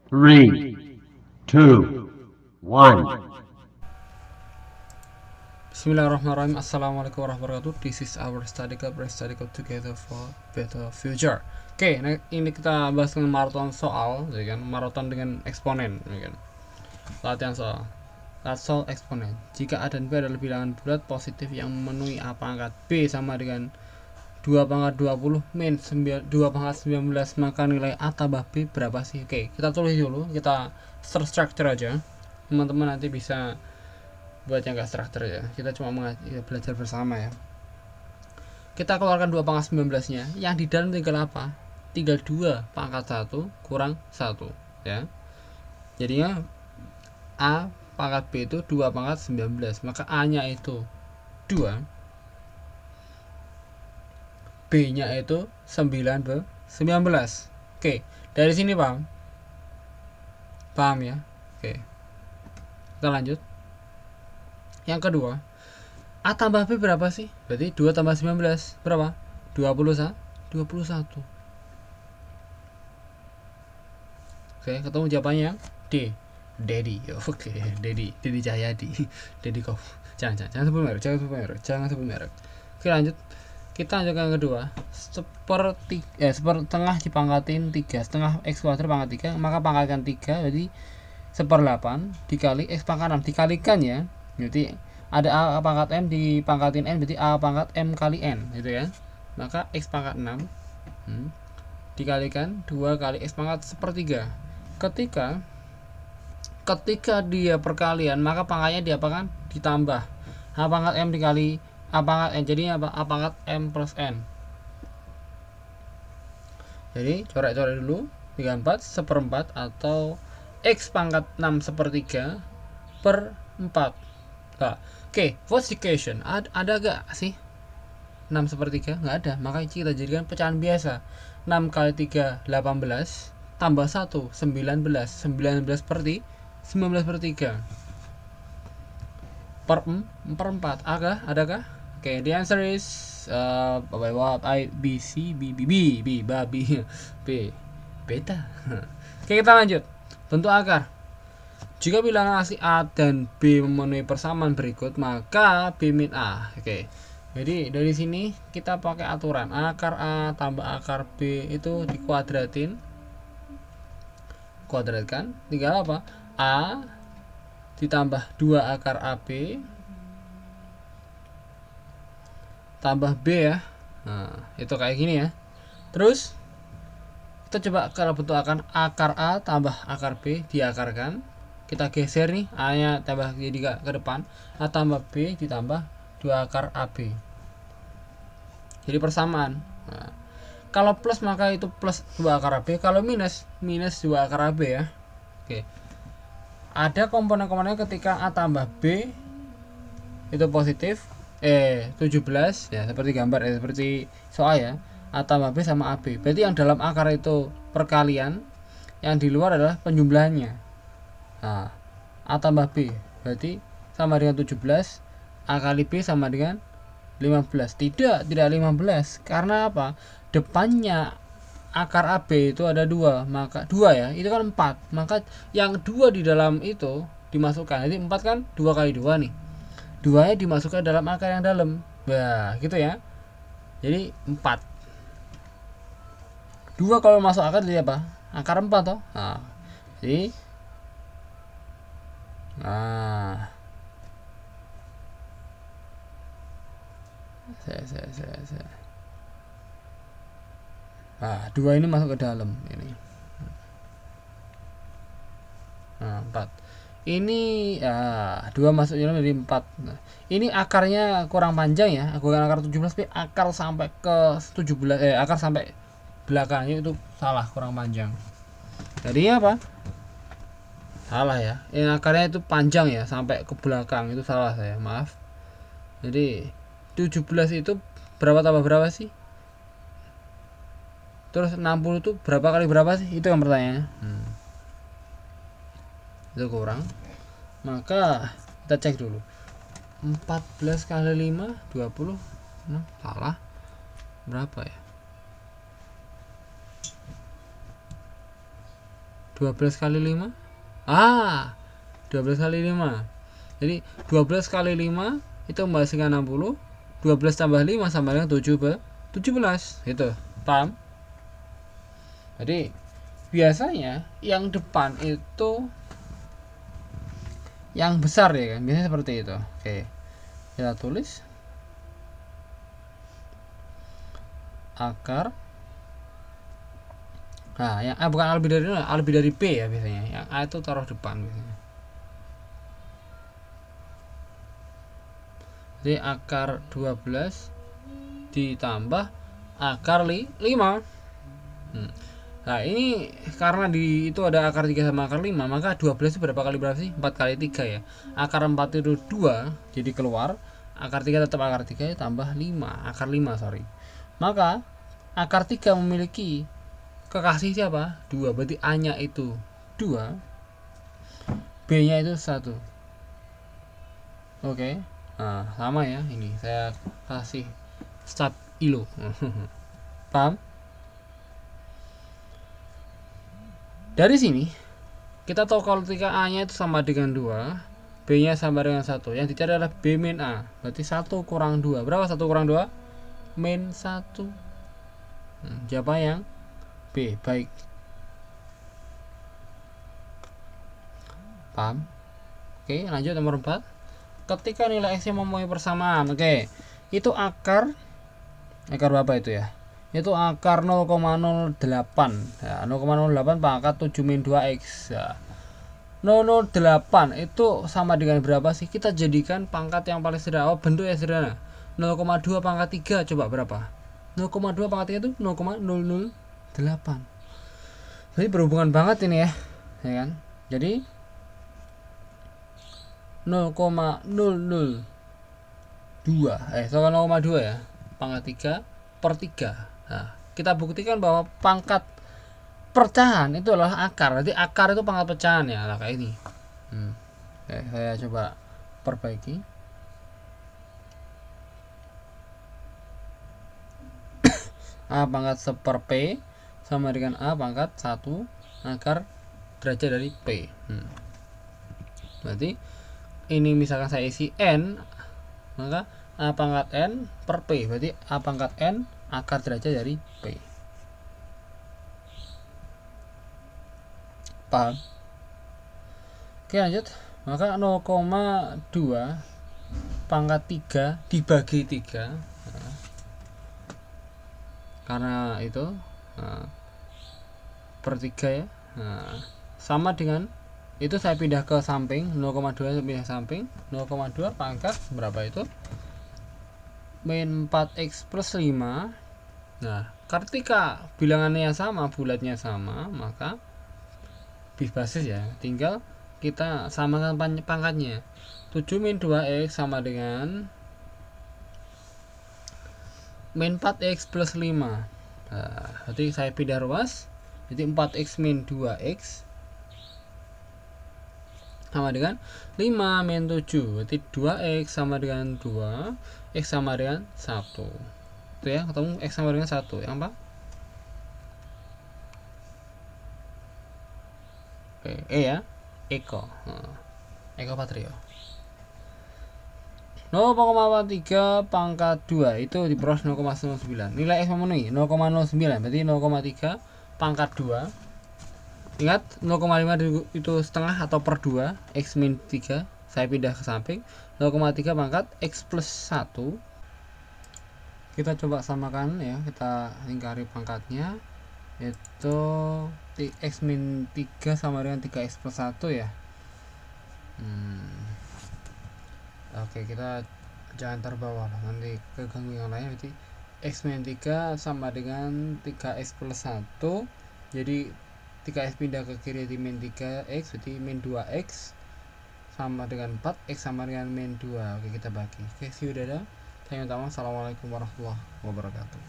Three, two, one. Bismillahirrahmanirrahim. Assalamualaikum warahmatullahi wabarakatuh. This is our study club. Let's study club together for better future. Oke, nah ini kita bahas dengan maraton soal, ya kan? Maraton dengan eksponen, ya kan? Latihan soal. Soal eksponen. Jika A dan B adalah bilangan bulat positif yang memenuhi A pangkat B sama dengan 2 pangkat 20 min 2 pangkat 19, maka nilai A tambah B berapa sih? Oke, kita tulis dulu, kita struktur aja. Teman-teman nanti bisa buat yang gak struktur ya, kita cuma belajar bersama ya. Kita keluarkan 2 pangkat 19 nya, yang di dalam tinggal apa? Tinggal 2 pangkat 1 kurang 1 ya. Jadinya A pangkat B itu 2 pangkat 19, maka A nya itu 2, B nya itu 19. Oke, dari sini paham? Paham ya? Oke, kita lanjut. Yang kedua, A tambah B berapa sih? Berarti 2 tambah 19 berapa? 21. Oke, ketemu jawabannya D. Dedi. Oke, Dedi Cahyadi. Dedi kau. Jangan sebut merek. Oke, lanjut. Kita lanjut yang kedua. Sepertengah dipangkatin 3. Setengah X kuadrat pangkat 3, maka pangkatkan 3, jadi 1/8 dikali X pangkat 6 dikalikan ya. Jadi ada A pangkat M dipangkatin N, berarti A pangkat M kali N gitu ya. Maka X pangkat 6 dikalikan 2 kali X pangkat 1/3. Ketika dia perkalian, maka pangkatnya diapakan? Ditambah. A pangkat M dikali A pangkat N, jadinya apa? A pangkat M plus N. Jadi coret-coret dulu, 34 1/4 atau X pangkat 6 1/3 per 4. Nah, oke, what's the question? Ada gak sih 6 1/3? Nggak ada, maka kita jadikan pecahan biasa. 6 kali 3 18 tambah 1 19 19/3 per 4. Adakah? Oke, the answer is B C B babi B beta. Oke, kita lanjut. Bentuk akar. Jika bilangan asli A dan B memenuhi persamaan berikut, maka B min A. Oke. Jadi dari sini kita pakai aturan akar A tambah akar B itu kuadratkan, tinggal apa? A ditambah 2 akar AB tambah B ya. Nah, itu kayak gini ya. Terus kita coba kalau bentuk akar A tambah akar B diakarkan. Kita geser nih, A nya tambah jadi ke depan, A tambah B ditambah 2 akar AB, jadi persamaan. Nah, kalau plus maka itu plus 2 akar AB, kalau minus 2 akar AB ya. Oke, ada komponen-komponennya ketika A tambah B itu positif 17 ya, seperti gambar seperti soal ya. A tambah B sama AB, berarti yang dalam akar itu perkalian, yang di luar adalah penjumlahannya. Nah, A tambah B berarti sama dengan 17, A kali B sama dengan 15. Tidak 15. Karena apa? Depannya akar AB itu ada 2, maka 2 ya, itu kan 4. Maka yang 2 di dalam itu dimasukkan. Jadi 4 kan 2 kali 2 nih. 2 nya dimasukkan dalam akar yang dalam. Nah, gitu ya. Jadi 4. 2 kalau masuk akar jadi apa? Akar 4 toh. Nah, jadi Nah, Nah, 2 ini masuk ke dalam ini. Nah, 4. Ini ya, 2 masuk dalam jadi 4. Nah, ini akarnya kurang panjang ya. Bukan akar 17, tapi akar sampai ke 17 akar sampai belakangnya itu salah, kurang panjang. Jadi apa? Salah ya, yang akarnya itu panjang ya sampai ke belakang, itu salah saya, maaf. Jadi 17 itu berapa tambah berapa sih? Terus 60 itu berapa kali berapa sih? Itu yang pertanyaannya. Itu kurang. Maka kita cek dulu. 14 kali 5 20. Nah, salah. Berapa ya? 12 kali 5. 12 kali 5. Jadi 12 kali 5 itu menghasilkan 60. 12 tambah 5 sama dengan 17. Gitu. Paham? Jadi biasanya yang depan itu yang besar ya kan. Biasanya seperti itu. Oke. Kita tulis akar. Nah, yang A bukan A lebih dari 0, A lebih dari B ya biasanya. Yang A itu taruh depan biasanya. Jadi akar 12 ditambah akar 5. Nah, ini karena di itu ada akar 3 sama akar 5, maka 12 itu berapa kali berapa sih? 4 kali 3 ya. Akar 4 itu 2, jadi keluar. Akar 3 tetap akar 3 tambah 5, akar 5, sorry. Maka akar 3 memiliki kekasih siapa? 2. Berarti A-nya itu 2, B-nya itu 1. Oke. Nah, sama ya ini. Saya kasih stabilo. Paham? Dari sini kita tahu kalau ketika A-nya itu sama dengan 2, B-nya sama dengan 1. Yang dicari adalah B min A. Berarti 1 kurang 2. Berapa 1 kurang 2? Min 1. Siapa yang B? Baik. Paham? Oke, lanjut nomor 4. Ketika nilai X yang memenuhi persamaan. Oke. Itu akar berapa itu ya? Itu akar 0,08 ya, 0,08 pangkat 7 min 2x ya. 0,08 itu sama dengan berapa sih? Kita jadikan pangkat yang paling sederhana. Oh, bentuk yang sederhana. 0,2 pangkat 3 coba berapa? 0,2 pangkat 3 itu 0,008. Jadi berhubungan banget ini ya kan? Jadi 0,002 0,2 ya pangkat 3 per 3. Nah, kita buktikan bahwa pangkat pecahan itu adalah akar. Jadi akar itu pangkat pecahan ya. Nah, kayak ini. Saya coba perbaiki. A pangkat 1 per P sama dengan A pangkat 1 akar derajat dari P. Berarti ini misalkan saya isi N, maka A pangkat N per P. Berarti A pangkat N akar derajat dari P. Paham? Oke, lanjut. Maka 0,2 pangkat 3 dibagi 3. Karena itu per 3 ya. Sama dengan itu saya pindah ke samping. 0,2 saya pindah samping. 0,2 pangkat berapa itu? Min 4x plus 5. Nah, ketika bilangannya sama, bulatnya sama, maka basis ya, tinggal kita samakan pangkatnya. 7 min 2x sama dengan min 4x plus 5. Nah, berarti saya pindah ruas. Jadi 4x min 2x sama dengan 5 min 7. Berarti 2x sama dengan 2, x sama dengan 1. Itu ya, ketemu x sama dengan 1. Yang apa? Oke, E ya. Eko. Eko Patrio. 0,3 pangkat 2 itu diperos 0,09. Nilai X memenuhi 0,09. Berarti 0,3 pangkat 2. Ingat 0,5 itu setengah atau per 2. X min 3 saya pindah ke samping. 0,3 pangkat X plus 1. Kita coba samakan ya, kita lingkari pangkatnya. Itu X min 3 sama dengan 3x plus 1 ya. Oke, kita jangan terbawa lah, nanti keganggu yang lain. Berarti X min 3 sama dengan 3x plus 1. Jadi 3x pindah ke kiri di min 3x, berarti min 2x sama dengan 4, x sama dengan min 2. Oke, kita bagi. Oke, see you, dadah. Saya minta maaf. Assalamualaikum warahmatullahi wabarakatuh.